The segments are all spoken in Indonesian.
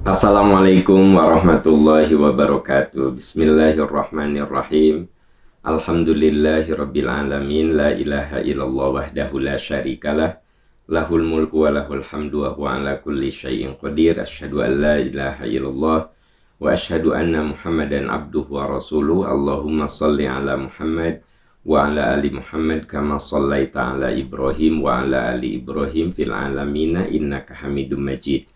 Assalamualaikum warahmatullahi wabarakatuh. Bismillahirrahmanirrahim. Alhamdulillahirabbil alamin. La ilaha illallah wahdahu la syarikalah. Lahul mulku wa lahul hamdu wa huwa ala kulli syai'in qadir. Asyhadu an la ilaha illallah wa asyhadu anna Muhammadan abduhu wa rasuluh. Allahumma shalli ala Muhammad wa ala ali Muhammad kama shallaita ala Ibrahim wa ala ali Ibrahim fil alamina innaka Hamidum Majid.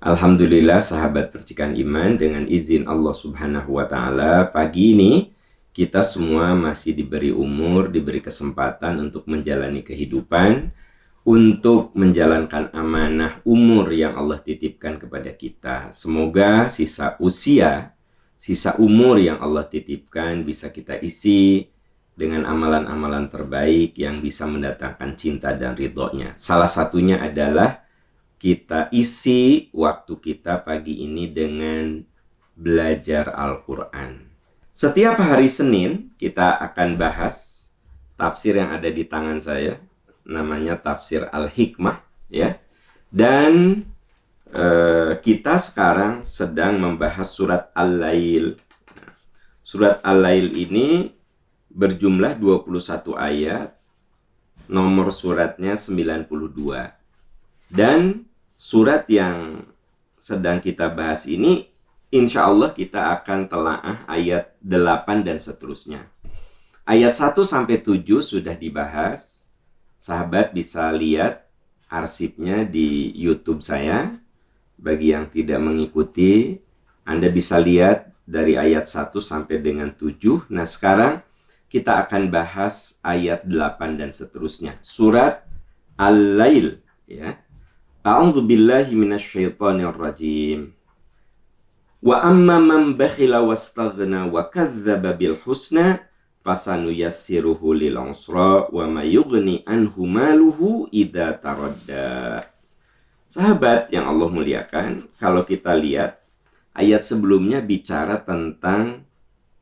Alhamdulillah sahabat percikan iman, dengan izin Allah subhanahu wa ta'ala, pagi ini kita semua masih diberi umur, diberi kesempatan untuk menjalani kehidupan, untuk menjalankan amanah umur yang Allah titipkan kepada kita. Semoga sisa usia, sisa umur yang Allah titipkan bisa kita isi dengan amalan-amalan terbaik yang bisa mendatangkan cinta dan ridhonya. Salah satunya adalah kita isi waktu kita pagi ini dengan belajar Al-Quran. Setiap hari Senin kita akan bahas tafsir yang ada di tangan saya, namanya tafsir Al-Hikmah, ya. Dan kita sekarang sedang membahas surat Al-Lail. Surat Al-Lail ini berjumlah 21 ayat, nomor suratnya 92. Dan surat yang sedang kita bahas ini, insya Allah kita akan telaah ayat 8 dan seterusnya. Ayat 1 sampai 7 sudah dibahas. Sahabat bisa lihat arsipnya di YouTube saya. Bagi yang tidak mengikuti, Anda bisa lihat dari ayat 1 sampai dengan 7. Nah, sekarang kita akan bahas ayat 8 dan seterusnya. Surat Al-Lail, ya. A'udzu billahi minasyaitonir rajim. Wa amma man bakhila wastaghna wa kadzdzaba bil husna fasanuyassiruhu lil usra wa may yughni anhu maluhu idza taradda. Sahabat yang Allah muliakan, kalau kita lihat ayat sebelumnya bicara tentang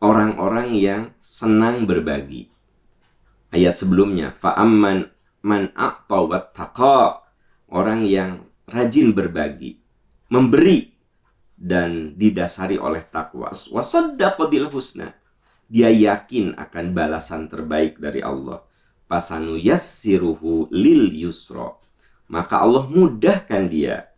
orang-orang yang senang berbagi. Ayat sebelumnya fa amman man a'ta wattaqa, orang yang rajin berbagi, memberi, dan didasari oleh takwa. Wasaddaqa bil husna, dia yakin akan balasan terbaik dari Allah. Fasanu yassiruhu lil yusra, maka Allah mudahkan dia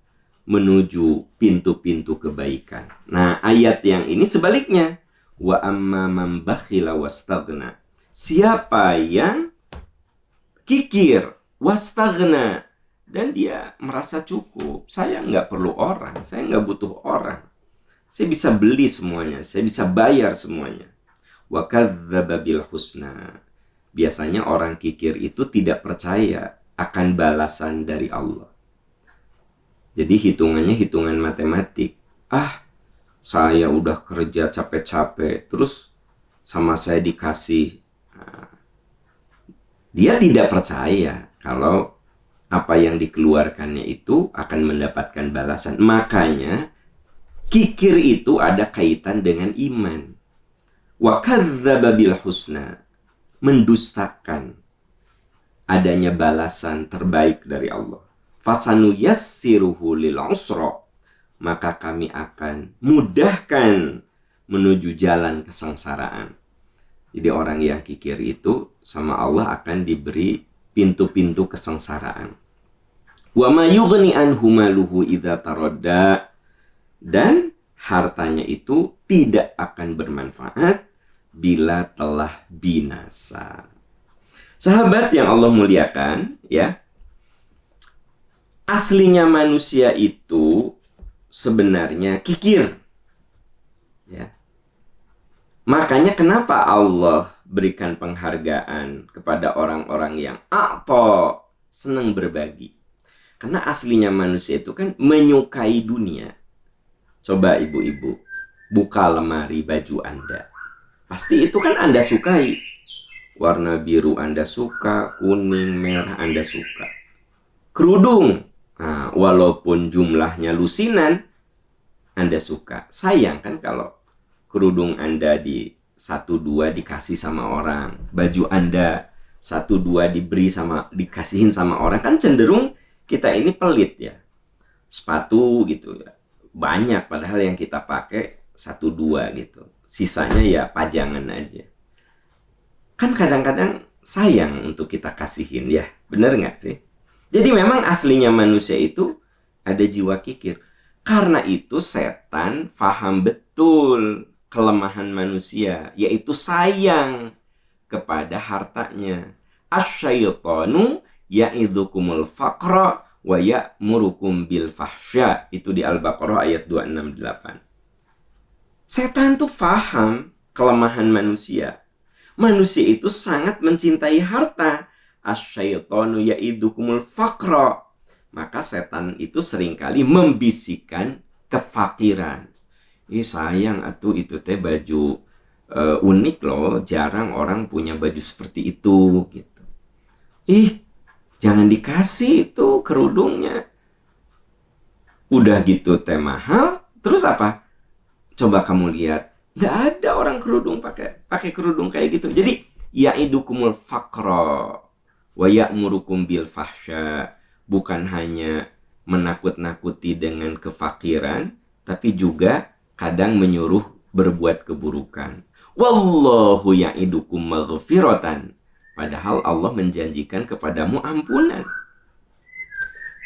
menuju pintu-pintu kebaikan. Nah, ayat yang ini sebaliknya. Wa amma man bakhila wastaghna, siapa yang kikir, wastaghna, dan dia merasa cukup. Saya nggak perlu orang, saya nggak butuh orang. Saya bisa beli semuanya, saya bisa bayar semuanya. Wa kadzdzaba bil husna, biasanya orang kikir itu tidak percaya akan balasan dari Allah. Jadi hitungannya hitungan matematik. Saya udah kerja capek-capek, terus sama saya dikasih. Dia tidak percaya kalau apa yang dikeluarkannya itu akan mendapatkan balasan. Makanya kikir itu ada kaitan dengan iman. Wa kadzdzaba bil husna, mendustakan adanya balasan terbaik dari Allah. Fasanu yassiruhu lil usra, maka kami akan mudahkan menuju jalan kesengsaraan. Jadi orang yang kikir itu sama Allah akan diberi pintu-pintu kesengsaraan. Wa may yughni anhu maluhu idza taradda, dan hartanya itu tidak akan bermanfaat bila telah binasa. Sahabat yang Allah muliakan, ya. Aslinya manusia itu sebenarnya kikir. Ya. Makanya kenapa Allah berikan penghargaan kepada orang-orang yang senang berbagi. Karena aslinya manusia itu kan menyukai dunia. Coba ibu-ibu buka lemari baju Anda. Pasti itu kan Anda sukai. Warna biru Anda suka, kuning, merah Anda suka. Kerudung, walaupun jumlahnya lusinan, Anda suka. Sayang kan kalau kerudung Anda di 1-2 dikasih sama orang, baju Anda 1-2 dikasihin sama orang, kan cenderung kita ini pelit, ya. Sepatu gitu, ya. banyak, padahal yang kita pakai 1-2 gitu. Sisanya ya pajangan aja. Kan kadang-kadang sayang untuk kita kasihin ya, bener nggak sih? Jadi memang aslinya manusia itu ada jiwa kikir. Karena itu setan paham betul kelemahan manusia, yaitu sayang kepada hartanya. Asyaitonu ya'idzukumul faqra wa ya'murukum bil fahsya. Itu di Al-Baqarah ayat 268. Setan tuh paham kelemahan manusia. Manusia itu sangat mencintai harta. Asyaitonu ya'idzukumul faqra. Maka setan itu seringkali membisikkan kefakiran. Sayang atuh itu teh baju unik loh, jarang orang punya baju seperti itu gitu. Jangan dikasih itu kerudungnya. Udah gitu teh mahal, terus apa? Coba kamu lihat, nggak ada orang kerudung pakai kerudung kayak gitu. Jadi ya'idukumul faqra wa ya'murukum bil fahsya. Bukan hanya menakut-nakuti dengan kefakiran, tapi juga kadang menyuruh berbuat keburukan. Wallahu ya'idukum maghfiratan. Padahal Allah menjanjikan kepadamu ampunan.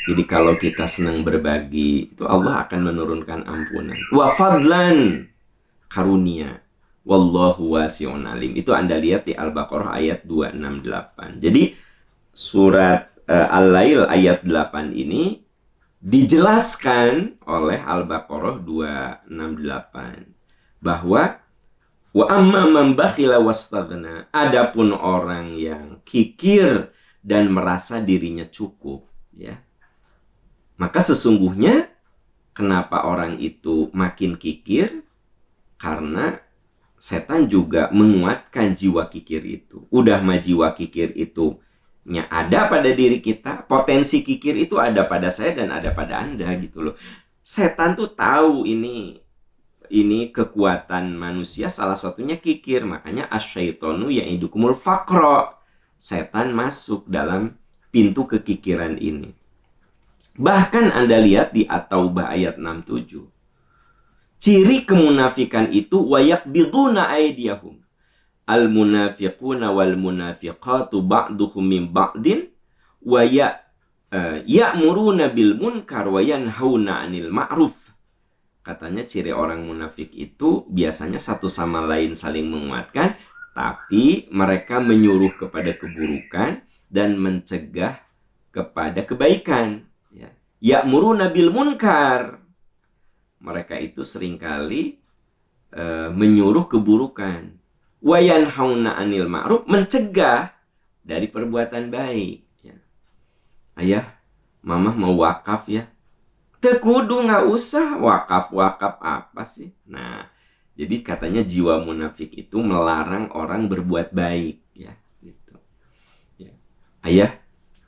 Jadi kalau kita senang berbagi, itu Allah akan menurunkan ampunan. Wa fadlan, karunia. Wallahu wasi'un alim. Itu Anda lihat di Al-Baqarah ayat 268. Jadi surat Al-Lail ayat 8 ini dijelaskan oleh Al-Baqarah 268 bahwa wa amma man bakhila wastaghna, adapun orang yang kikir dan merasa dirinya cukup, ya. Maka sesungguhnya kenapa orang itu makin kikir? Karena setan juga menguatkan jiwa kikir itu. Udah mah jiwa kikir itu ada pada diri kita, potensi kikir itu ada pada saya dan ada pada Anda gitu loh. Setan tuh tahu ini kekuatan manusia, salah satunya kikir. Makanya asyaitonu ya'idukumul faqra. Setan masuk dalam pintu kekikiran ini. Bahkan Anda lihat di At-Taubah ayat 67. Ciri kemunafikan itu wayaqbiduna aydiyahum. Al-munafiquna wal munafiqatu ba'duhum min ba'din wa ya'muruna bil munkar wa yanhauna 'anil ma'ruf. Katanya ciri orang munafik itu biasanya satu sama lain saling menguatkan, tapi mereka menyuruh kepada keburukan dan mencegah kepada kebaikan. Ya'muruna bil munkar. Mereka itu seringkali menyuruh keburukan. Wa yanhauna 'anil ma'ruf, mencegah dari perbuatan baik, ya. Ayah, mama mau wakaf ya. Tekudu nggak usah wakaf apa sih? Nah, jadi katanya jiwa munafik itu melarang orang berbuat baik, ya, gitu. Ya. Ayah,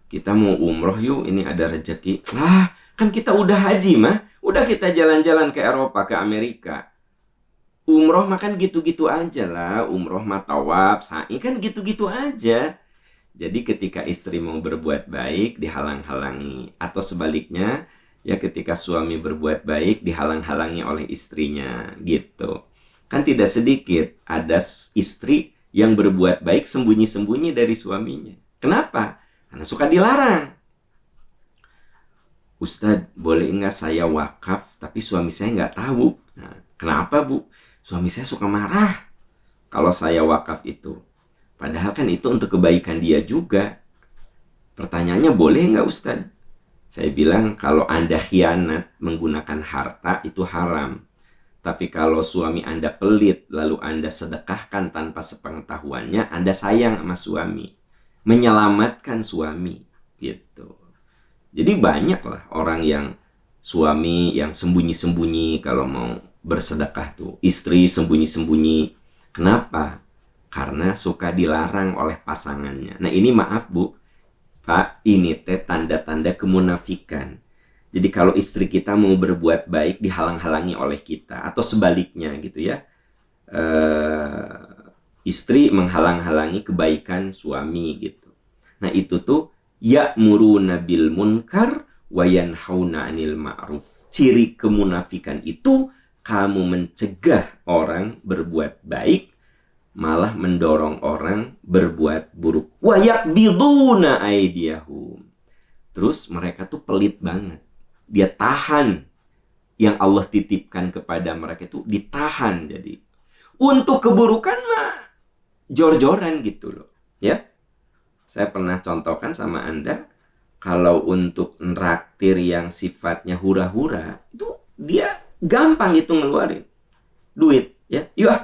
kita mau umroh yuk, ini ada rezeki. Kan kita udah haji mah, udah kita jalan-jalan ke Eropa, ke Amerika. Umroh makan gitu-gitu aja lah. Umroh mah tawaf, sa'i kan gitu-gitu aja. Jadi ketika istri mau berbuat baik dihalang-halangi. Atau sebaliknya, ya ketika suami berbuat baik dihalang-halangi oleh istrinya gitu. Kan tidak sedikit ada istri yang berbuat baik sembunyi-sembunyi dari suaminya. Kenapa? Karena suka dilarang. Ustadz, boleh nggak saya wakaf tapi suami saya nggak tahu? Nah, kenapa bu? Suami saya suka marah kalau saya wakaf itu. Padahal kan itu untuk kebaikan dia juga. Pertanyaannya, boleh nggak Ustadz? Saya bilang, kalau Anda khianat menggunakan harta itu haram. Tapi kalau suami Anda pelit lalu Anda sedekahkan tanpa sepengetahuannya, Anda sayang sama suami. Menyelamatkan suami gitu. Jadi banyaklah orang yang suami yang sembunyi-sembunyi kalau mau bersedekah tuh. Istri sembunyi-sembunyi. Kenapa? Karena suka dilarang oleh pasangannya. Nah ini maaf bu, Pak, ini teh tanda-tanda kemunafikan. Jadi kalau istri kita mau berbuat baik dihalang-halangi oleh kita. Atau sebaliknya gitu ya. Istri menghalang-halangi kebaikan suami gitu. Nah itu tuh ya'muruna bil munkar wa yanhauna 'anil ma'ruf. ciri kemunafikan itu kamu mencegah orang berbuat baik, malah mendorong orang berbuat buruk. Wa yakbiduna aydiyahum. Terus mereka tuh pelit banget. Dia tahan yang Allah titipkan kepada mereka itu ditahan. Jadi untuk keburukan mah jor-joran gitu loh. Ya, saya pernah contohkan sama Anda, kalau untuk nraktir yang sifatnya hura-hura, itu dia gampang itu ngeluarin duit. Ya, yuk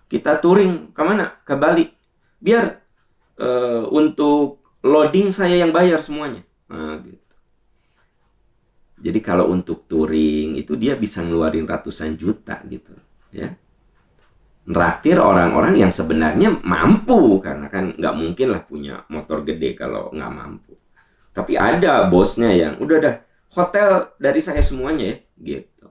kita touring kemana? Ke Bali. Biar untuk loading saya yang bayar semuanya. Nah, gitu. Jadi kalau untuk touring itu dia bisa ngeluarin ratusan juta gitu. Ya, nraktir orang-orang yang sebenarnya mampu, karena kan nggak mungkin lah punya motor gede kalau nggak mampu. Tapi ada bosnya yang udah dah, hotel dari saya semuanya ya gitu.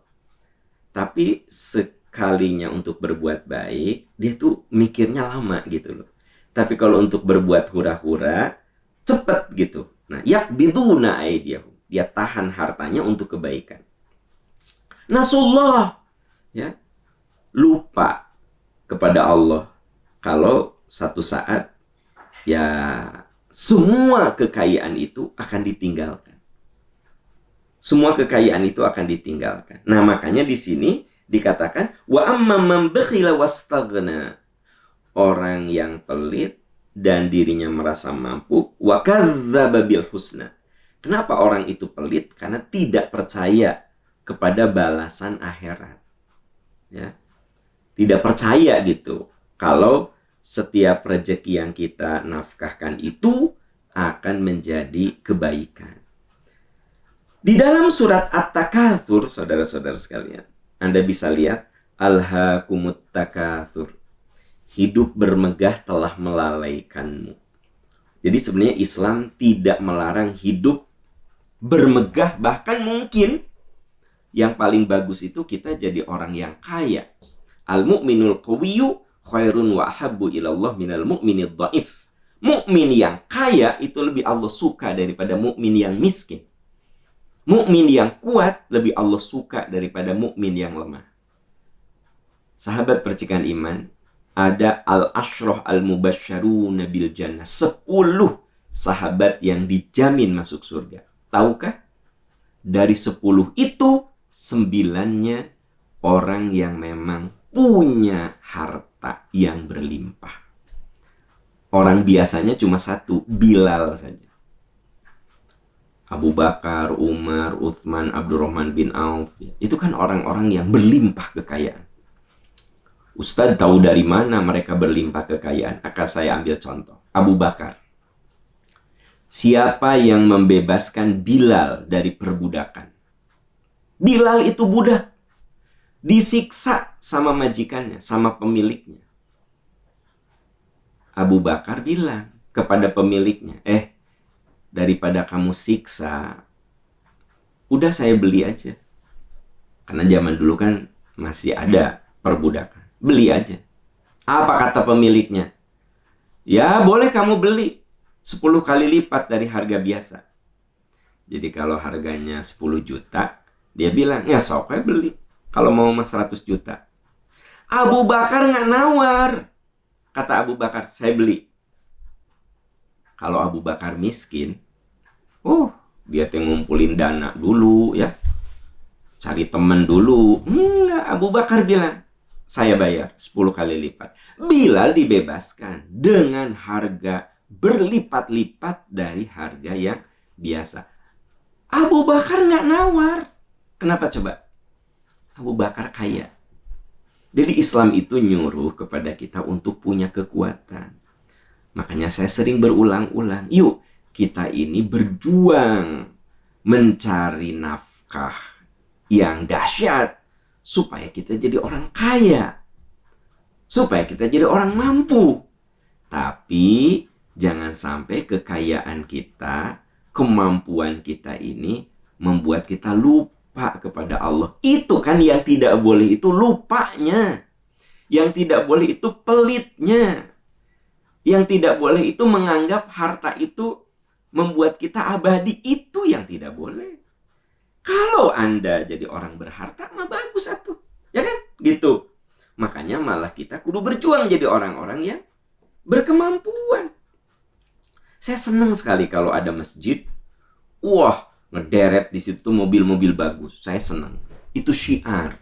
Tapi sekalinya untuk berbuat baik, dia tuh mikirnya lama gitu loh. Tapi kalau untuk berbuat hura-hura, cepet gitu. Nah, yakbiduna aydiyahum, dia tahan hartanya untuk kebaikan. Nasullah, ya, lupa kepada Allah kalau satu saat ya semua kekayaan itu akan ditinggalkan. Semua kekayaan itu akan ditinggalkan. Nah, makanya di sini dikatakan wa amman man bakhila wastaghna. Orang yang pelit dan dirinya merasa mampu, wa kadzdzaba bil husna. Kenapa orang itu pelit? Karena tidak percaya kepada balasan akhirat. Ya. Tidak percaya gitu kalau setiap rezeki yang kita nafkahkan itu akan menjadi kebaikan. Di dalam surat At-Takatsur, saudara-saudara sekalian, Anda bisa lihat alhaakumut takatsur. Hidup bermegah telah melalaikanmu. Jadi sebenarnya Islam tidak melarang hidup bermegah, bahkan mungkin yang paling bagus itu kita jadi orang yang kaya. Al-mu'minul qawiyyu khairun wa ahabbu ilallah minal mu'minid dhaif. Mukmin yang kaya itu lebih Allah suka daripada mukmin yang miskin. Mukmin yang kuat lebih Allah suka daripada mukmin yang lemah. Sahabat percikan iman, ada al-ashrah al-mubasysyaruna bil jannah, 10 sahabat yang dijamin masuk surga. Tahukah? Dari 10 itu 9-nya orang yang memang punya harta yang berlimpah. Orang biasanya cuma 1, Bilal saja. Abu Bakar, Umar, Utsman, Abdurrahman bin Auf, itu kan orang-orang yang berlimpah kekayaan. Ustadz tahu dari mana mereka berlimpah kekayaan? Akan saya ambil contoh. Abu Bakar. Siapa yang membebaskan Bilal dari perbudakan? Bilal itu budak. Disiksa sama majikannya, sama pemiliknya. Abu Bakar bilang kepada pemiliknya, daripada kamu siksa, udah saya beli aja. Karena zaman dulu kan masih ada perbudakan. Beli aja. Apa kata pemiliknya? Ya boleh kamu beli 10 kali lipat dari harga biasa. Jadi kalau harganya 10 juta, dia bilang, ya sok aja beli. Kalau mau mas 100 juta. Abu Bakar nggak nawar. Kata Abu Bakar, saya beli. Kalau Abu Bakar miskin, dia ngumpulin dana dulu ya. Cari temen dulu. Enggak, Abu Bakar bilang, saya bayar 10 kali lipat. Bilal dibebaskan dengan harga berlipat-lipat dari harga yang biasa. Abu Bakar nggak nawar. Kenapa coba? Abu Bakar kaya. Jadi Islam itu nyuruh kepada kita untuk punya kekuatan. Makanya saya sering berulang-ulang, yuk kita ini berjuang mencari nafkah yang dahsyat supaya kita jadi orang kaya, supaya kita jadi orang mampu. Tapi jangan sampai kekayaan kita, kemampuan kita ini membuat kita lupa kepada Allah. Itu kan yang tidak boleh, itu lupanya. Yang tidak boleh itu pelitnya. Yang tidak boleh itu menganggap harta itu membuat kita abadi. Itu yang tidak boleh. Kalau Anda jadi orang berharta, mah bagus atuh. Ya kan? Gitu. Makanya malah kita kudu berjuang jadi orang-orang yang berkemampuan. Saya senang sekali kalau ada masjid, wah, ngederet di situ mobil-mobil bagus. Saya senang. Itu syiar.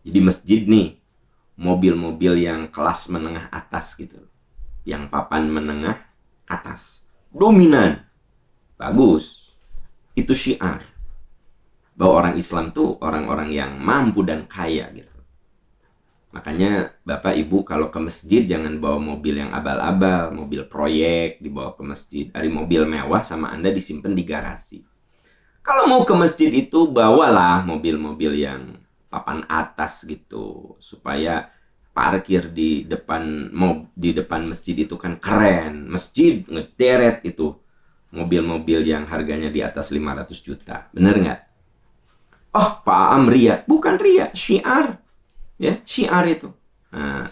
Jadi masjid nih, mobil-mobil yang kelas menengah atas gitu. Yang papan menengah atas. Dominan. Bagus. Itu syiar. Bahwa orang Islam tuh orang-orang yang mampu dan kaya gitu. Makanya Bapak Ibu kalau ke masjid jangan bawa mobil yang abal-abal, mobil proyek dibawa ke masjid. Dari mobil mewah sama Anda disimpan di garasi. Kalau mau ke masjid itu bawalah mobil-mobil yang papan atas gitu, supaya parkir di depan masjid itu kan keren. Masjid ngederet itu mobil-mobil yang harganya di atas 500 juta. Bener nggak? Oh, Pak Am ria. Bukan ria, syiar. Ya, syiar itu. Nah,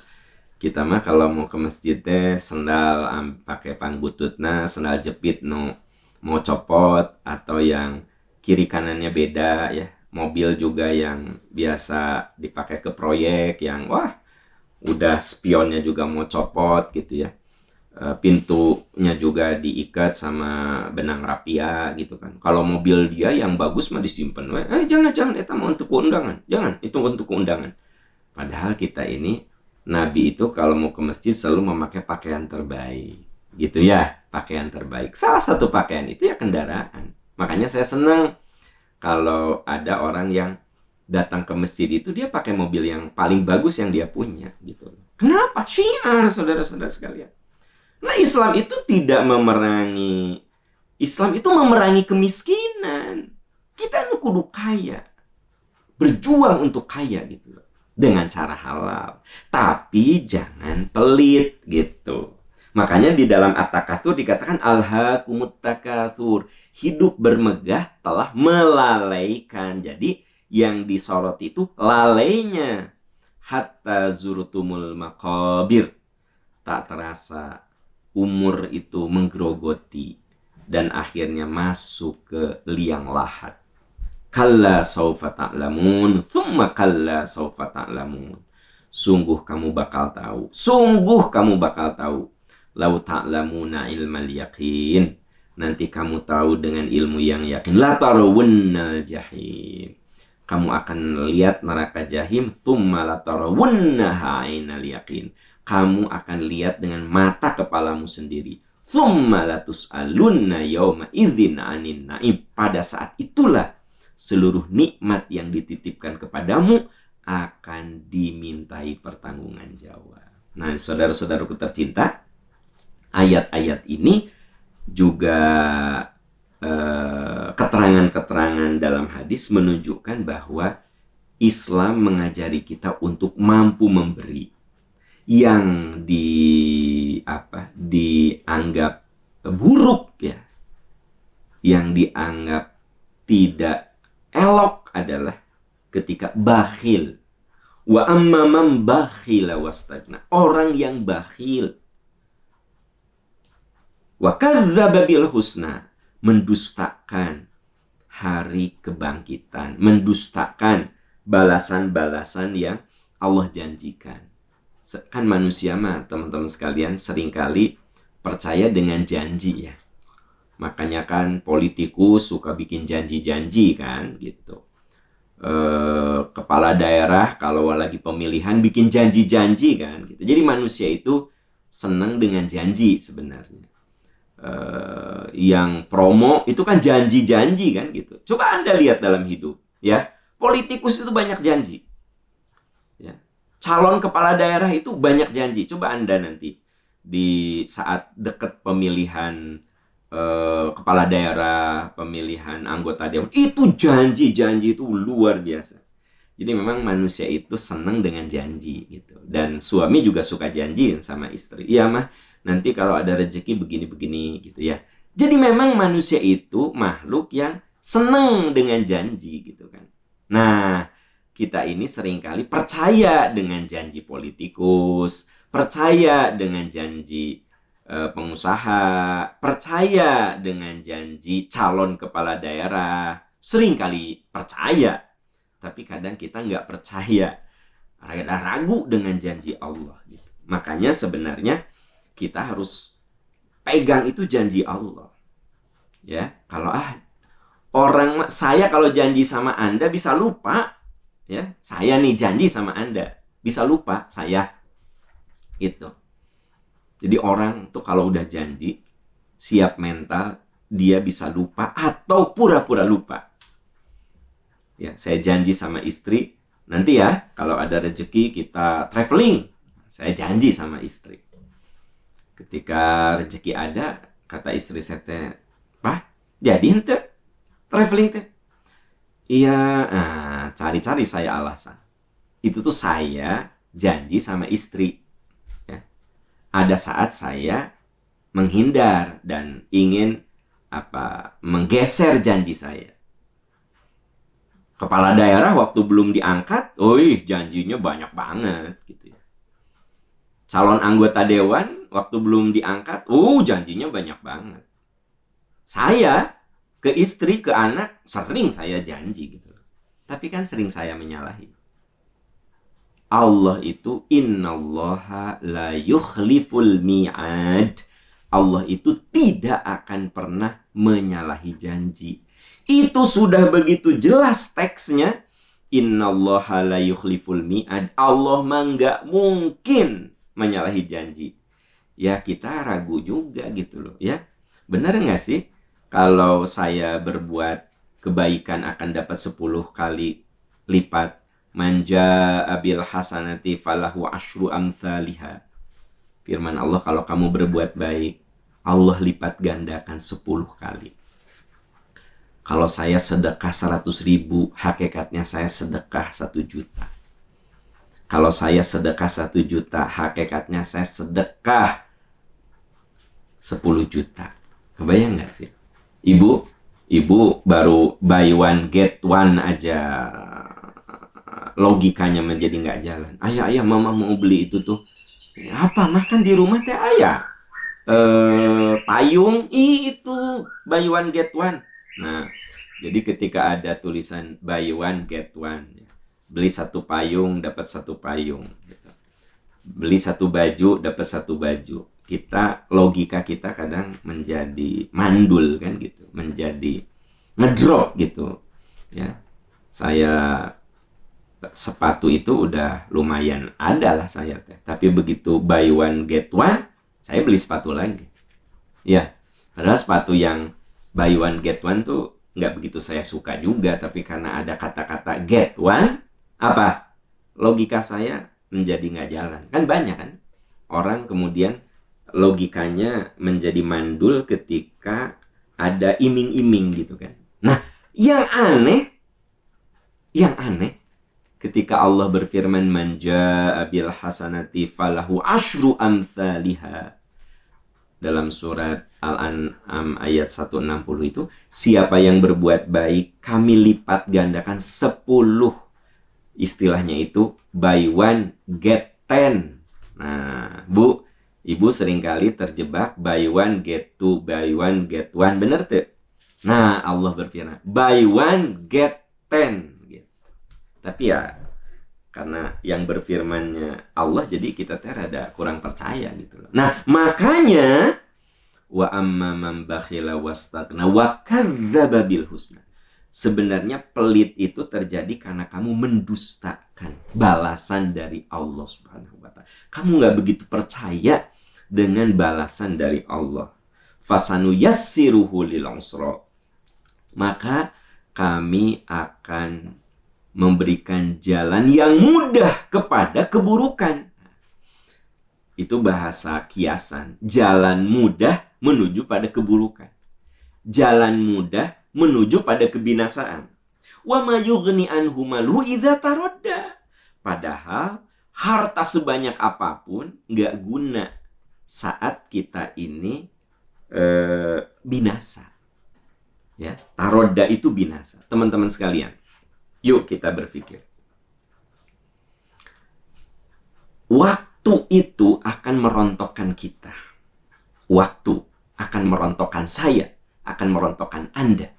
kita mah kalau mau ke masjid teh sendal pakai pangbututna, sendal jepit no mau copot atau yang kiri kanannya beda ya. Mobil juga yang biasa dipakai ke proyek yang wah, udah spionnya juga mau copot gitu ya. Pintunya juga diikat sama benang rapia gitu kan. Kalau mobil dia yang bagus mah disimpan. Jangan itu mau untuk undangan. Jangan, itu untuk undangan. Padahal kita ini Nabi itu kalau mau ke masjid selalu memakai pakaian terbaik. Gitu ya, pakaian terbaik. Salah satu pakaian itu ya kendaraan. Makanya saya senang kalau ada orang yang datang ke masjid itu dia pakai mobil yang paling bagus yang dia punya gitu. Kenapa? Syiar, saudara-saudara sekalian. Nah, Islam itu tidak memerangi. Islam itu memerangi kemiskinan. Kita nu kudu kaya. Berjuang untuk kaya gitu. Dengan cara halal. Tapi jangan pelit gitu. Makanya di dalam At-Takatsur dikatakan alhaakumut takatsur. Hidup bermegah telah melalaikan. Jadi yang disorot itu lalainya. Hatta zurtumul maqabir. Tak terasa umur itu menggerogoti dan akhirnya masuk ke liang lahat. Kalla saufa ta'lamun, thumma kalla saufa ta'lamun. Sungguh kamu bakal tahu. Sungguh kamu bakal tahu. Lau ta'lamuna ilmal yaqin. Nanti kamu tahu dengan ilmu yang yakin. La tarawunnal jahim. Kamu akan lihat neraka jahim. Thumma la tarawunnaha ainal yaqin. Kamu akan lihat dengan mata kepalamu sendiri. Thumma la tus'alunna yawma idzin 'anin na'im. Pada saat itulah seluruh nikmat yang dititipkan kepadamu akan dimintai pertanggungan jawab. Nah, saudara-saudaraku tercinta, ayat-ayat ini juga keterangan-keterangan dalam hadis menunjukkan bahwa Islam mengajari kita untuk mampu memberi. Yang dianggap buruk ya, yang dianggap tidak elok adalah ketika bakhil. Wa amma man bakhila wastagna. Orang yang bakhil. Wa kadzdzaba bil husna. Mendustakan hari kebangkitan. Mendustakan balasan-balasan yang Allah janjikan. Kan manusia mah teman-teman sekalian seringkali percaya dengan janji ya. Makanya kan politikus suka bikin janji-janji kan gitu. Kepala daerah kalau lagi pemilihan bikin janji-janji kan gitu. Jadi manusia itu senang dengan janji sebenarnya. Yang promo itu kan janji-janji kan gitu. Coba Anda lihat dalam hidup ya. Politikus itu banyak janji. Ya. Calon kepala daerah itu banyak janji. Coba Anda nanti di saat dekat pemilihan kepala daerah, pemilihan anggota dewan, itu janji-janji itu luar biasa. Jadi memang manusia itu senang dengan janji gitu. Dan suami juga suka janji sama istri. Iya mah, nanti kalau ada rezeki begini-begini gitu ya. Jadi memang manusia itu makhluk yang senang dengan janji gitu kan. Nah, kita ini seringkali percaya dengan janji politikus, percaya dengan janji pengusaha, percaya dengan janji calon kepala daerah, sering kali percaya, tapi kadang kita nggak percaya, ragu dengan janji Allah gitu. Makanya sebenarnya kita harus pegang itu janji Allah. Ya, kalau saya kalau janji sama Anda bisa lupa, ya. Saya nih janji sama Anda, bisa lupa saya. Gitu. Jadi orang tuh kalau udah janji, siap mental, dia bisa lupa atau pura-pura lupa. Ya, saya janji sama istri, nanti ya kalau ada rezeki kita traveling. Saya janji sama istri. Ketika rezeki ada, kata istri saya, "Pak, jadi ente traveling teh?" Iya, cari-cari saya alasan. Itu tuh saya janji sama istri. Ya. Ada saat saya menghindar dan ingin menggeser janji saya. Kepala daerah waktu belum diangkat, janjinya banyak banget gitu ya. Calon anggota dewan waktu belum diangkat, janjinya banyak banget. Saya ke istri, ke anak, sering saya janji gitu. Tapi kan sering saya menyalahi. Allah itu innallaha la yukhliful mi'ad. Allah itu tidak akan pernah menyalahi janji. Itu sudah begitu jelas teksnya. Innallaha la yukhliful mi'ad. Allah mah nggak mungkin menyalahi janji. Ya kita ragu juga gitu loh ya. Benar nggak sih? Kalau saya berbuat kebaikan akan dapat 10 kali lipat. Manja abil hasanati falahu asyru amthaliha. Firman Allah, kalau kamu berbuat baik, Allah lipat gandakan 10 kali. Kalau saya sedekah 100.000, hakikatnya saya sedekah 1 juta. Kalau saya sedekah 1 juta, hakikatnya saya sedekah 10 juta. Kebayang nggak sih? Ibu baru buy one get one aja logikanya menjadi nggak jalan. Ayah, mama mau beli itu tuh. Apa? Makan di rumah teh ayah. Payung, itu buy one get one. Nah, jadi ketika ada tulisan buy one get one, beli 1 payung dapat 1 payung, gitu. Beli 1 baju dapat 1 baju. Logika kita kadang menjadi mandul kan gitu, menjadi ngedrop gitu. Ya, saya sepatu itu udah lumayan ada lah saya teh. Tapi begitu buy one get one, saya beli sepatu lagi. Ya, padahal sepatu yang buy one get one tuh nggak begitu saya suka juga, tapi karena ada kata-kata get one, logika saya menjadi nggak jalan. Kan banyak kan orang kemudian logikanya menjadi mandul ketika ada iming-iming gitu kan. Nah, yang aneh ketika Allah berfirman manja abil hasanati falahu asyru amthaliha. Dalam surat Al-An'am ayat 160 itu, siapa yang berbuat baik, kami lipat gandakan 10. Istilahnya itu buy one get 10. Nah, Ibu seringkali terjebak buy one get two, buy one get one. Bener tuh? Nah, Allah berfirman buy one get 10 gitu. Tapi ya karena yang berfirmannya Allah, jadi kita rada kurang percaya gitu loh. Nah, makanya wa amma man bakhila wastaghna wa kadzdzaba bil husna. Sebenarnya pelit itu terjadi karena kamu mendustakan balasan dari Allah Subhanahu wa taala. Kamu enggak begitu percaya dengan balasan dari Allah. Fasanu yassiruhu lil usra. Maka kami akan memberikan jalan yang mudah kepada keburukan. Itu bahasa kiasan. Jalan mudah menuju pada keburukan. Jalan mudah menuju pada kebinasaan. Wa ma yughni anhu maluhu idza taradda. Padahal harta sebanyak apapun nggak guna saat kita ini binasa. Ya, tarodda itu binasa. Teman-teman sekalian, yuk kita berpikir. Waktu itu akan merontokkan kita. Waktu akan merontokkan saya, akan merontokkan Anda.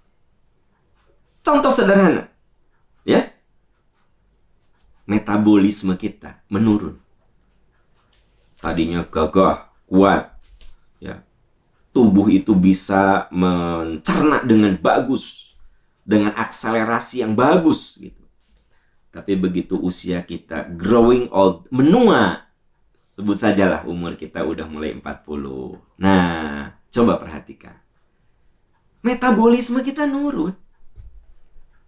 Contoh sederhana, ya, metabolisme kita menurun. Tadinya gagah, kuat, ya, tubuh itu bisa mencerna dengan bagus, dengan akselerasi yang bagus, gitu. Tapi begitu usia kita growing old, menua, sebut sajalah umur kita udah mulai 40. Nah, coba perhatikan. Metabolisme kita nurun.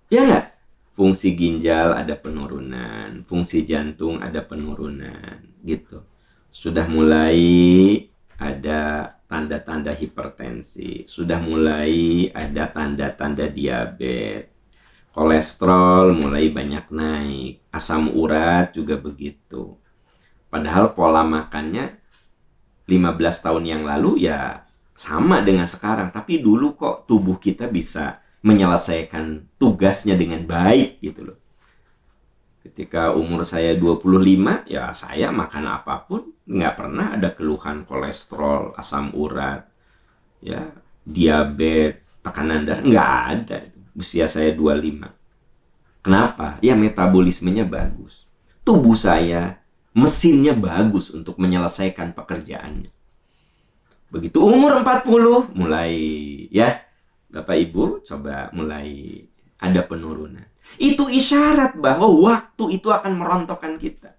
Ya nggak? Fungsi ginjal ada penurunan, fungsi jantung ada penurunan, gitu. Sudah mulai ada tanda-tanda hipertensi, sudah mulai ada tanda-tanda diabetes, kolesterol mulai banyak naik, asam urat juga begitu. Padahal pola makannya 15 tahun yang lalu ya sama dengan sekarang, tapi dulu kok tubuh kita bisa menyelesaikan tugasnya dengan baik gitu loh. Ketika umur saya 25, ya saya makan apapun nggak pernah ada keluhan kolesterol, asam urat, ya, diabetes, tekanan darah, nggak ada. Usia saya 25. Kenapa? Ya metabolismenya bagus. Tubuh saya, mesinnya bagus untuk menyelesaikan pekerjaannya. Begitu umur 40, mulai, ya, Bapak Ibu, coba mulai ada penurunan. Itu isyarat bahwa waktu itu akan merontokkan kita.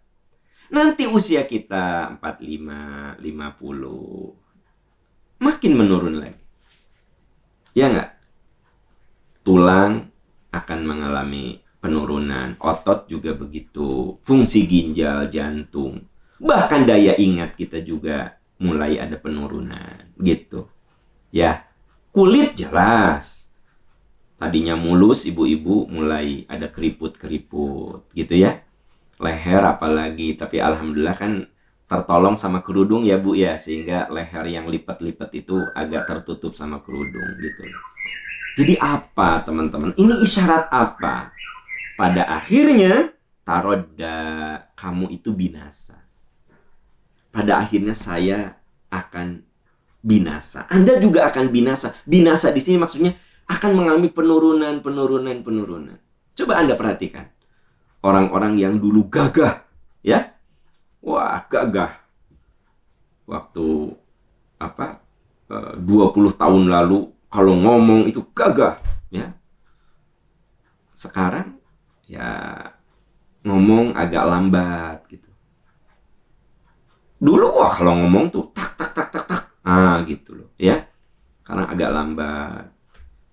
Nanti usia kita 45, 50, makin menurun lagi. Ya nggak? Tulang akan mengalami penurunan, otot juga begitu, fungsi ginjal, jantung, bahkan daya ingat kita juga mulai ada penurunan, gitu. Ya, kulit jelas. Tadinya mulus, ibu-ibu mulai ada keriput-keriput, gitu ya. Leher apalagi, tapi alhamdulillah kan tertolong sama kerudung ya Bu ya, sehingga leher yang lipat-lipat itu agak tertutup sama kerudung, gitu. Jadi apa teman-teman? Ini isyarat apa? Pada akhirnya, tarodda, kamu itu binasa. Pada akhirnya saya akan binasa. Anda juga akan binasa. Binasa di sini maksudnya akan mengalami penurunan. Coba Anda perhatikan. Orang-orang yang dulu gagah, ya. Wah, gagah. Waktu 20 tahun lalu kalau ngomong itu gagah, ya. Sekarang ya ngomong agak lambat gitu. Dulu wah kalau ngomong tuh tak gitu loh, ya. Karena agak lambat,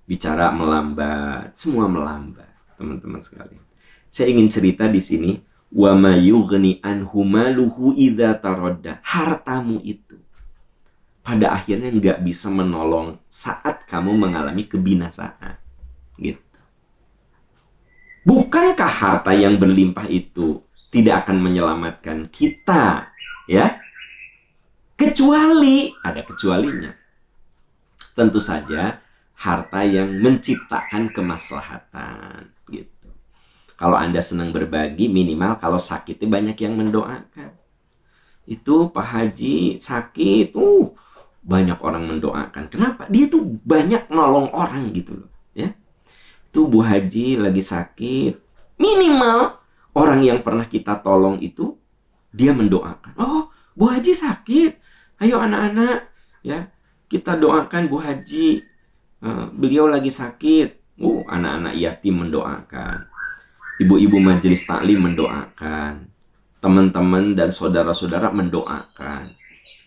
bicara melambat, semua melambat, teman-teman sekalian. Saya ingin cerita di sini, wa may yughni anhu maluhu idza taradda. Hartamu itu pada akhirnya nggak bisa menolong saat kamu mengalami kebinasaan, gitu. Bukankah harta yang berlimpah itu tidak akan menyelamatkan kita, ya? Kecuali, ada kecualinya. Tentu saja harta yang menciptakan kemaslahatan, gitu. Kalau Anda senang berbagi, minimal kalau sakitnya banyak yang mendoakan. Itu Pak Haji sakit, banyak orang mendoakan. Kenapa? Dia tuh banyak nolong orang gitu loh, ya. Tuh Bu Haji lagi sakit, minimal orang yang pernah kita tolong itu dia mendoakan. Oh, Bu Haji sakit, ayo anak-anak, ya, kita doakan Bu Haji, beliau lagi sakit. Anak-anak yatim mendoakan, ibu-ibu majelis taklim mendoakan, teman-teman dan saudara-saudara mendoakan.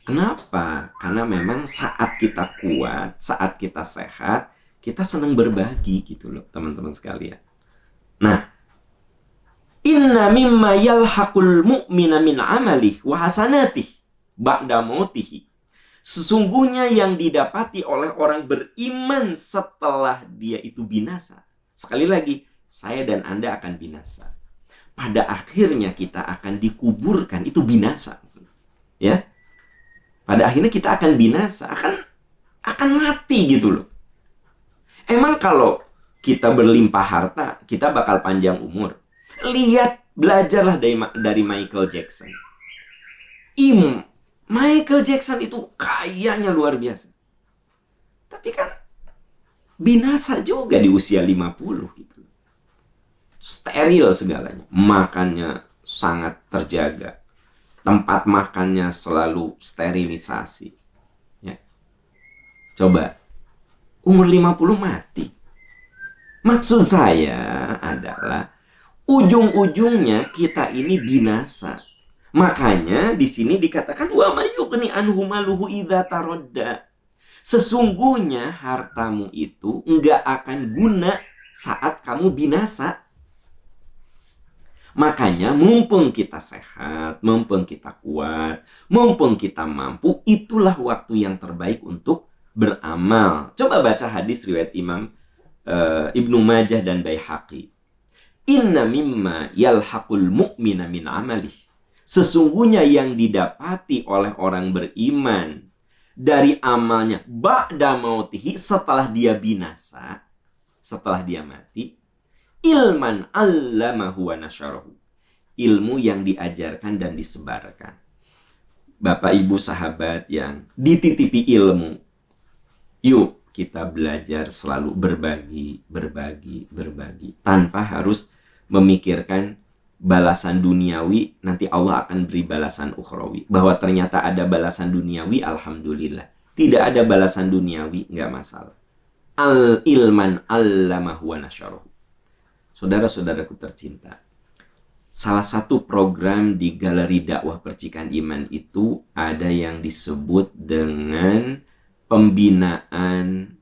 Kenapa? Karena memang saat kita kuat, saat kita sehat, kita senang berbagi gitu loh, teman-teman sekalian. Nah, inna mimma yalhaqul mu'mina min amalih wa hasanatih ba'da mautih. Sesungguhnya yang didapati oleh orang beriman setelah dia itu binasa. Sekali lagi, saya dan Anda akan binasa. Pada akhirnya kita akan dikuburkan, itu binasa. Ya. Pada akhirnya kita akan binasa, akan mati gitu loh. Emang kalau kita berlimpah harta, kita bakal panjang umur. Lihat, belajarlah dari Michael Jackson. Michael Jackson itu kayanya luar biasa. Tapi kan binasa juga di usia 50 gitu. Steril segalanya, makannya sangat terjaga, tempat makannya selalu sterilisasi. Ya. Coba, umur 50 mati. Maksud saya adalah ujung-ujungnya kita ini binasa. Makanya di sini dikatakan wa mayyughni anhu maluhu idza tarodda. Sesungguhnya hartamu itu enggak akan guna saat kamu binasa. Makanya mumpung kita sehat, mumpung kita kuat, mumpung kita mampu, itulah waktu yang terbaik untuk beramal. Coba baca hadis riwayat Imam Ibnu Majah dan Baihaqi. Inna mimma yalhaqul mu'mina min amalih. Sesungguhnya yang didapati oleh orang beriman dari amalnya ba'da mautihi, setelah dia binasa, setelah dia mati, ilman allamahu wa nasyarahu. Ilmu yang diajarkan dan disebarkan. Bapak ibu sahabat yang dititipi ilmu, yuk kita belajar selalu berbagi tanpa harus memikirkan balasan duniawi, nanti Allah akan beri balasan ukhrawi. Bahwa ternyata ada balasan duniawi, alhamdulillah. Tidak ada balasan duniawi, nggak masalah. Al-ilman allamahu wa nasyarahu. Saudara-saudaraku tercinta, salah satu program di Galeri Dakwah Percikan Iman itu ada yang disebut dengan pembinaan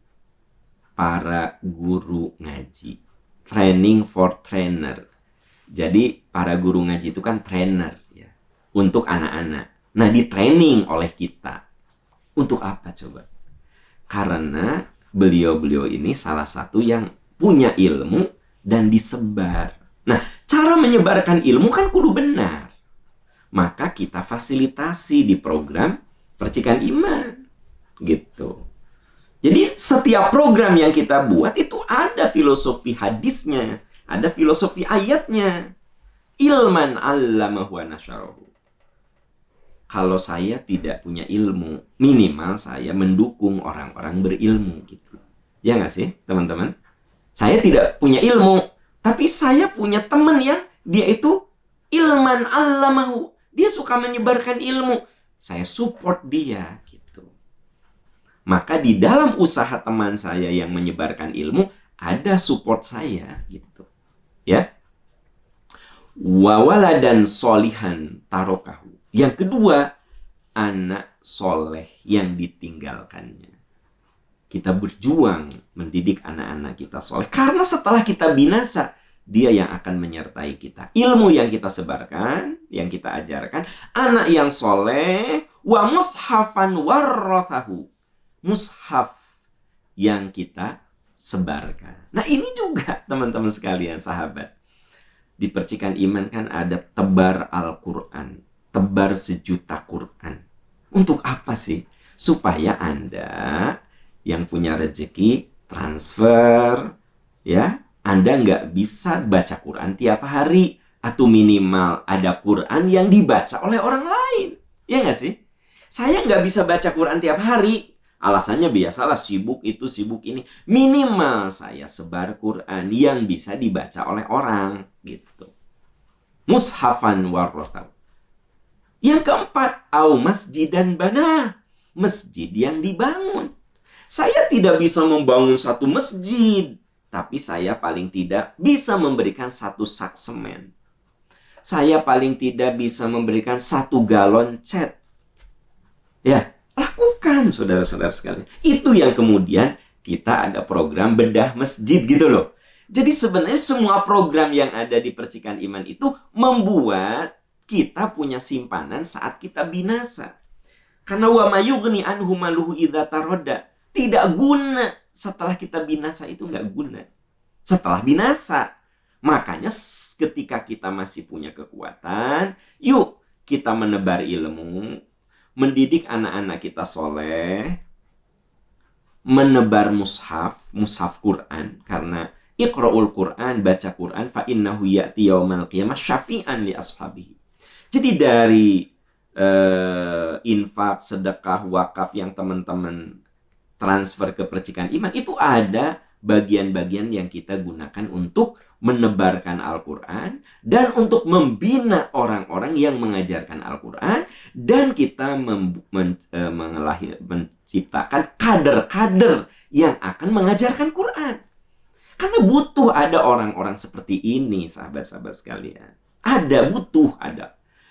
para guru ngaji. Training for trainer. Jadi para guru ngaji itu kan trainer ya, untuk anak-anak. Nah, di training oleh kita. Untuk apa coba? Karena beliau-beliau ini salah satu yang punya ilmu dan disebar. Nah, cara menyebarkan ilmu kan kudu benar. Maka kita fasilitasi di program Percikan Iman. Gitu. Jadi setiap program yang kita buat itu ada filosofi hadisnya, ada filosofi ayatnya. Ilman allamahu wa nasyarahu. Kalau saya tidak punya ilmu, minimal saya mendukung orang-orang berilmu gitu. Ya nggak sih, teman-teman? Saya tidak punya ilmu, tapi saya punya teman yang dia itu ilman allamahu. Dia suka menyebarkan ilmu. Saya support dia gitu. Maka di dalam usaha teman saya yang menyebarkan ilmu, ada support saya gitu. Ya. Wawaladan solihan tarokahu. Yang kedua, anak soleh yang ditinggalkannya. Kita berjuang mendidik anak-anak kita soleh. Karena setelah kita binasa, dia yang akan menyertai kita. Ilmu yang kita sebarkan, yang kita ajarkan. Anak yang soleh, wa mushafan warrathahu. Mushaf yang kita sebarkan. Nah ini juga teman-teman sekalian, sahabat. Di Percikan Iman kan ada tebar Al-Quran. Tebar sejuta Quran. Untuk apa sih? Supaya Anda yang punya rezeki transfer, ya, Anda nggak bisa baca Quran tiap hari, atau minimal ada Quran yang dibaca oleh orang lain, ya nggak sih? Saya nggak bisa baca Quran tiap hari, alasannya biasalah sibuk itu sibuk ini. Minimal saya sebar Quran yang bisa dibaca oleh orang, gitu. Mushafan warrotahu. Yang keempat, au masjidan bana, masjid yang dibangun. Saya tidak bisa membangun satu masjid, tapi saya paling tidak bisa memberikan satu sak semen. Saya paling tidak bisa memberikan 1 galon cat. Ya, lakukan saudara-saudara sekalian. Itu yang kemudian kita ada program bedah masjid gitu loh. Jadi sebenarnya semua program yang ada di Percikan Iman itu membuat kita punya simpanan saat kita binasa. Karena wa mayughni anhu maluhu idza tarodda. Tidak guna setelah kita binasa, itu nggak guna. Setelah binasa. Makanya ketika kita masih punya kekuatan, yuk kita menebar ilmu, mendidik anak-anak kita soleh, menebar mushaf Quran. Karena iqra'ul Quran, baca Quran, fa innahu ya'ti yaumal qiyamah syafi'an li ashabihi. Jadi dari infak, sedekah, wakaf yang teman-teman transfer ke Percikan Iman, itu ada bagian-bagian yang kita gunakan untuk menebarkan Al-Quran dan untuk membina orang-orang yang mengajarkan Al-Quran, dan kita menciptakan kader-kader yang akan mengajarkan Quran. Karena butuh ada orang-orang seperti ini, sahabat-sahabat sekalian. Ada.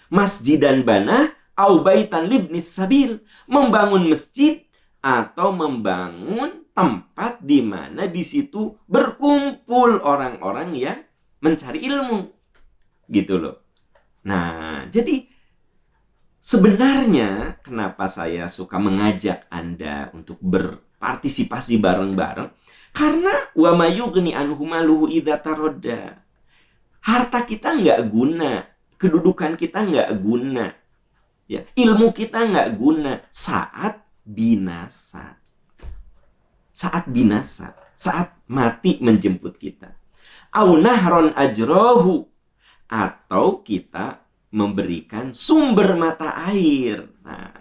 Masjidan bana au baitan libnis sabil. Membangun masjid atau membangun tempat di mana di situ berkumpul orang-orang yang mencari ilmu. Gitu loh. Nah, jadi sebenarnya kenapa saya suka mengajak Anda untuk berpartisipasi bareng-bareng? Karena wa mayughni anhu maluhu idza tarodda. Harta kita nggak guna, kedudukan kita nggak guna, ya, ilmu kita nggak guna saat binasa. Saat mati menjemput kita. Au nahron ajrohu, atau kita memberikan sumber mata air. Nah,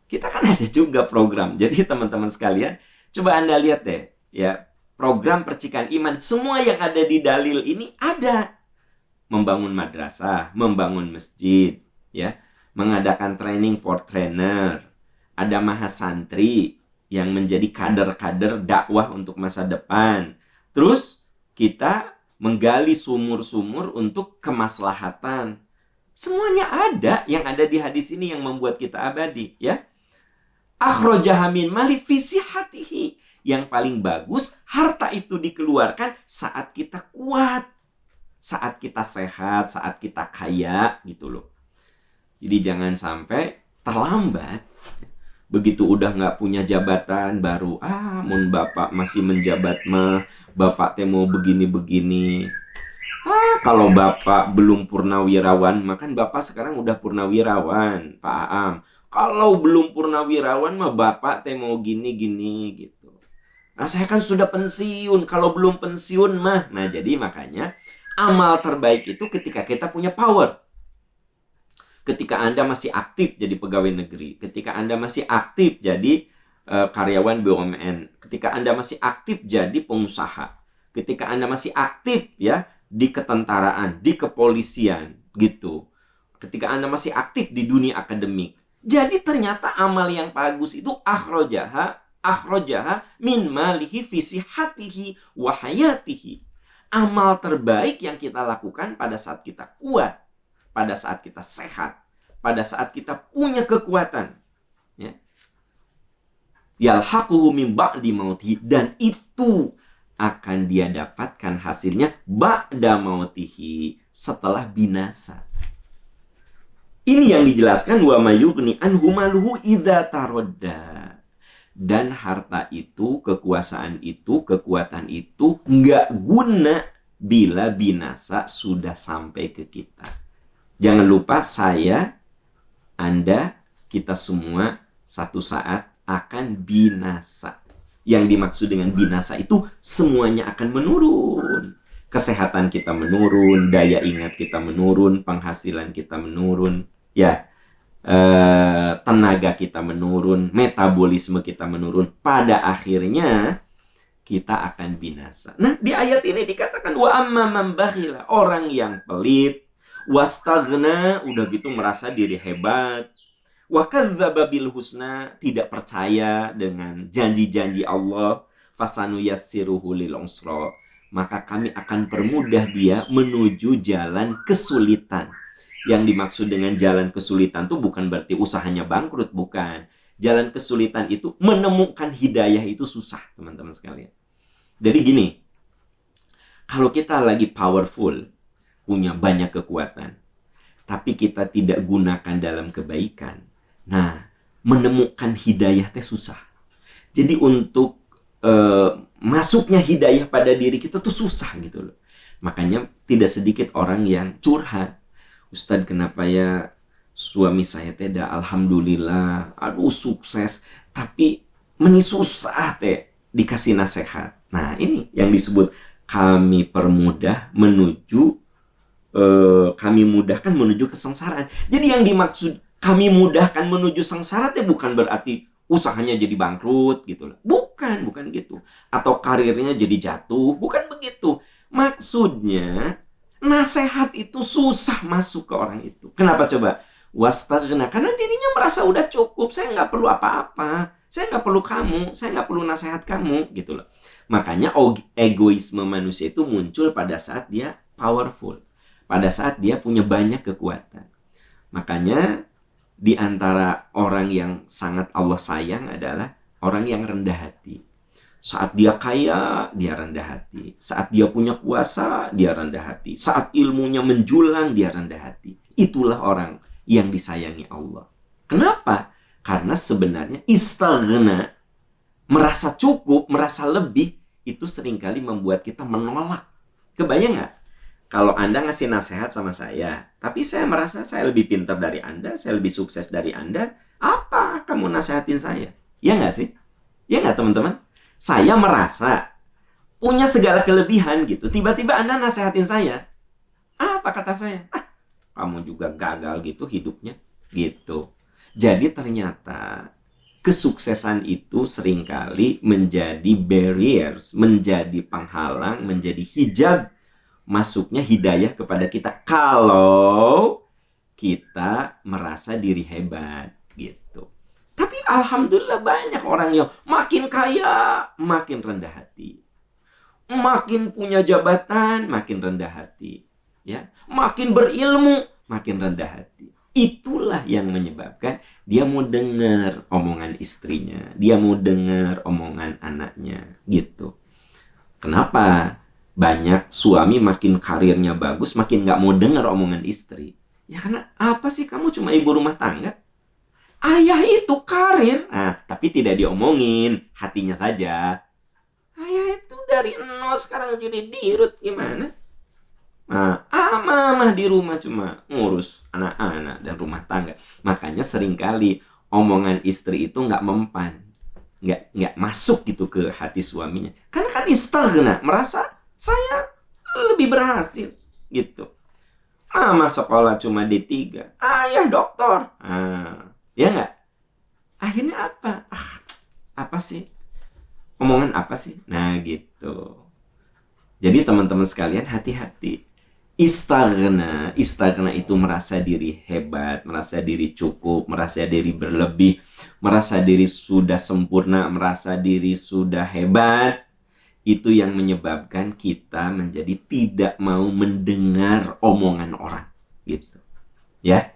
kita kan ada juga program. Jadi teman-teman sekalian, coba Anda lihat deh, ya, program percikan iman, semua yang ada di dalil ini ada. Membangun madrasah, membangun masjid, ya, mengadakan training for trainer, ada mahasantri yang menjadi kader-kader dakwah untuk masa depan. Terus kita menggali sumur-sumur untuk kemaslahatan. Semuanya ada yang ada di hadis ini yang membuat kita abadi, ya. Akhrajaha min mali fi sihhatihi. Yang paling bagus, harta itu dikeluarkan saat kita kuat, saat kita sehat, saat kita kaya, gitu loh. Jadi jangan sampai terlambat. Begitu udah nggak punya jabatan, baru, mun bapak masih menjabat mah, bapak teh mau begini-begini. Kalau bapak belum purnawirawan, makan bapak sekarang udah purnawirawan, Pak Aam. Kalau belum purnawirawan mah bapak teh mau gini-gini, gitu. Nah, saya kan sudah pensiun. Kalau belum pensiun mah. Nah, jadi makanya amal terbaik itu ketika kita punya power. Ketika Anda masih aktif jadi pegawai negeri. Ketika Anda masih aktif jadi karyawan BUMN. Ketika Anda masih aktif jadi pengusaha. Ketika Anda masih aktif, ya, di ketentaraan, di kepolisian, gitu. Ketika Anda masih aktif di dunia akademik. Jadi ternyata amal yang bagus itu akhrajaha min malihi fi sihhatihi wa hayatihi. Amal terbaik yang kita lakukan pada saat kita kuat, pada saat kita sehat, pada saat kita punya kekuatan, ya. Yalhaquhu min ba'di mautihi, dan itu akan dia dapatkan hasilnya ba'da mautihi, setelah binasa. Ini yang dijelaskan wa mayughni anhu maluhu idza tarodda. Dan harta itu, kekuasaan itu, kekuatan itu nggak guna bila binasa sudah sampai ke kita. Jangan lupa saya, Anda, kita semua satu saat akan binasa. Yang dimaksud dengan binasa itu semuanya akan menurun. Kesehatan kita menurun, daya ingat kita menurun, penghasilan kita menurun, ya. Tenaga kita menurun, metabolisme kita menurun, pada akhirnya kita akan binasa. Nah, di ayat ini dikatakan wa amma man bakhila, orang yang pelit, wastaghna, udah gitu merasa diri hebat, wa kadzdzaba bil husna, tidak percaya dengan janji-janji Allah, fasanu yassiruhu lil usra, maka kami akan permudah dia menuju jalan kesulitan. Yang dimaksud dengan jalan kesulitan itu bukan berarti usahanya bangkrut, bukan. Jalan kesulitan itu menemukan hidayah itu susah, teman-teman sekalian. Jadi gini, kalau kita lagi powerful, punya banyak kekuatan, tapi kita tidak gunakan dalam kebaikan, nah, menemukan hidayah itu susah. Jadi untuk masuknya hidayah pada diri kita tuh susah gitu loh. Makanya tidak sedikit orang yang curhat. Ustadz, kenapa ya suami saya tidak alhamdulillah, aduh sukses, tapi meni susah teh dikasih nasihat. Nah, ini yang disebut kami permudah menuju, kami mudahkan menuju kesengsaraan. Jadi yang dimaksud kami mudahkan menuju sengsara teh bukan berarti usahanya jadi bangkrut gitu. Bukan gitu. Atau karirnya jadi jatuh, bukan begitu. Maksudnya, nasihat itu susah masuk ke orang itu. Kenapa coba? Wastaghna, karena dirinya merasa udah cukup, saya nggak perlu apa-apa, saya nggak perlu kamu, saya nggak perlu nasihat kamu, gitu loh. Makanya egoisme manusia itu muncul pada saat dia powerful, pada saat dia punya banyak kekuatan. Makanya di antara orang yang sangat Allah sayang adalah orang yang rendah hati. Saat dia kaya, dia rendah hati. Saat dia punya kuasa, dia rendah hati. Saat ilmunya menjulang, dia rendah hati. Itulah orang yang disayangi Allah. Kenapa? Karena sebenarnya istaghna, merasa cukup, merasa lebih, itu seringkali membuat kita menolak. Kebayang nggak? Kalau Anda ngasih nasihat sama saya, tapi saya merasa saya lebih pintar dari Anda, saya lebih sukses dari Anda, apa kamu nasihatin saya? Ya nggak sih? Ya nggak teman-teman? Saya merasa punya segala kelebihan gitu. Tiba-tiba Anda nasihatin saya. Apa kata saya? Kamu juga gagal gitu hidupnya. Gitu. Jadi ternyata kesuksesan itu seringkali menjadi barriers, menjadi penghalang, menjadi hijab masuknya hidayah kepada kita kalau kita merasa diri hebat gitu. Tapi alhamdulillah banyak orang yang makin kaya makin rendah hati, makin punya jabatan makin rendah hati, ya, makin berilmu makin rendah hati. Itulah yang menyebabkan dia mau dengar omongan istrinya, dia mau dengar omongan anaknya gitu. Kenapa? Banyak suami makin karirnya bagus, makin gak mau dengar omongan istri. Ya karena apa sih, kamu cuma ibu rumah tangga. Ayah itu karir, tapi tidak diomongin, hatinya saja. Ayah itu dari nol sekarang jadi dirut, gimana? Mama di rumah cuma ngurus anak-anak dan rumah tangga. Makanya seringkali omongan istri itu gak mempan, nggak masuk gitu ke hati suaminya. Karena kan istaghna, merasa saya lebih berhasil gitu. Mama sekolah cuma D3, ayah doktor. Ya nggak? Akhirnya apa? Apa sih? Omongan apa sih? Nah gitu. Jadi teman-teman sekalian, hati-hati. Istaghna itu merasa diri hebat, merasa diri cukup, merasa diri berlebih, merasa diri sudah sempurna, merasa diri sudah hebat. Itu yang menyebabkan kita menjadi tidak mau mendengar omongan orang gitu. Ya.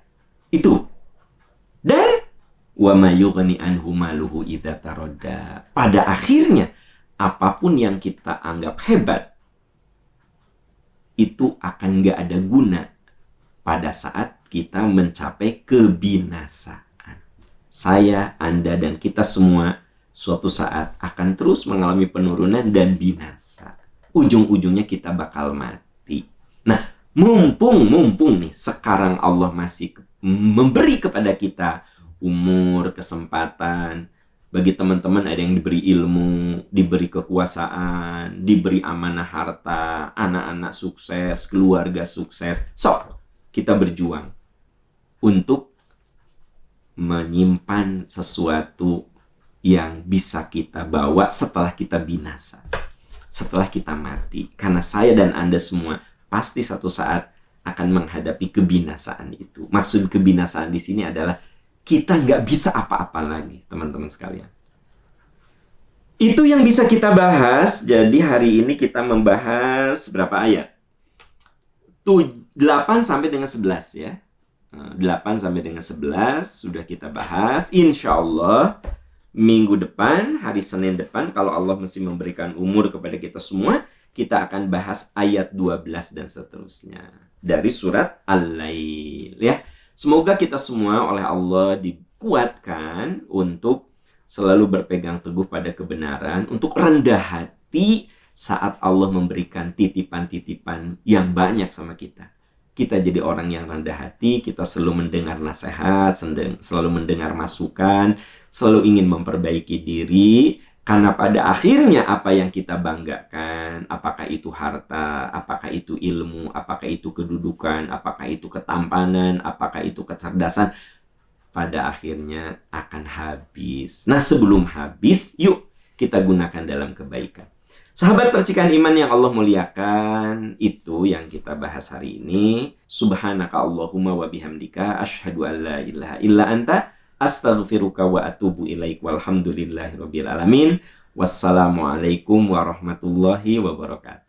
Itu. Dan wa may yughni anhu maluhu idza taradda. Pada akhirnya apapun yang kita anggap hebat itu akan nggak ada guna pada saat kita mencapai kebinasaan. Saya, Anda, dan kita semua suatu saat akan terus mengalami penurunan dan binasa. Ujung-ujungnya kita bakal mati. Nah, mumpung nih sekarang Allah masih memberi kepada kita umur, kesempatan. Bagi teman-teman ada yang diberi ilmu, diberi kekuasaan, diberi amanah harta, anak-anak sukses, keluarga sukses. So, kita berjuang untuk menyimpan sesuatu yang bisa kita bawa setelah kita binasa, setelah kita mati. Karena saya dan Anda semua pasti satu saat akan menghadapi kebinasaan itu. Maksud kebinasaan di sini adalah kita nggak bisa apa-apa lagi, teman-teman sekalian. Itu yang bisa kita bahas. Jadi hari ini kita membahas berapa ayat? 8 sampai dengan 11 ya. 8 sampai dengan 11 sudah kita bahas. Insya Allah minggu depan, hari Senin depan, kalau Allah masih memberikan umur kepada kita semua, kita akan bahas ayat 12 dan seterusnya dari surat Al-Lail ya. Semoga kita semua oleh Allah dikuatkan untuk selalu berpegang teguh pada kebenaran, untuk rendah hati saat Allah memberikan titipan-titipan yang banyak sama kita. Kita jadi orang yang rendah hati, kita selalu mendengar nasihat, selalu mendengar masukan, selalu ingin memperbaiki diri, karena pada akhirnya apa yang kita banggakan, apakah itu harta, apakah itu ilmu, apakah itu kedudukan, apakah itu ketampanan, apakah itu kecerdasan, pada akhirnya akan habis. Nah, sebelum habis, yuk kita gunakan dalam kebaikan. Sahabat percikan iman yang Allah muliakan, itu yang kita bahas hari ini. Subhanaka Allahumma wa bihamdika asyhadu an la ilaha illa anta astaghfiruka wa atubu ilaik. Walhamdulillahirabbil alamin. Wassalamualaikum warahmatullahi wabarakatuh.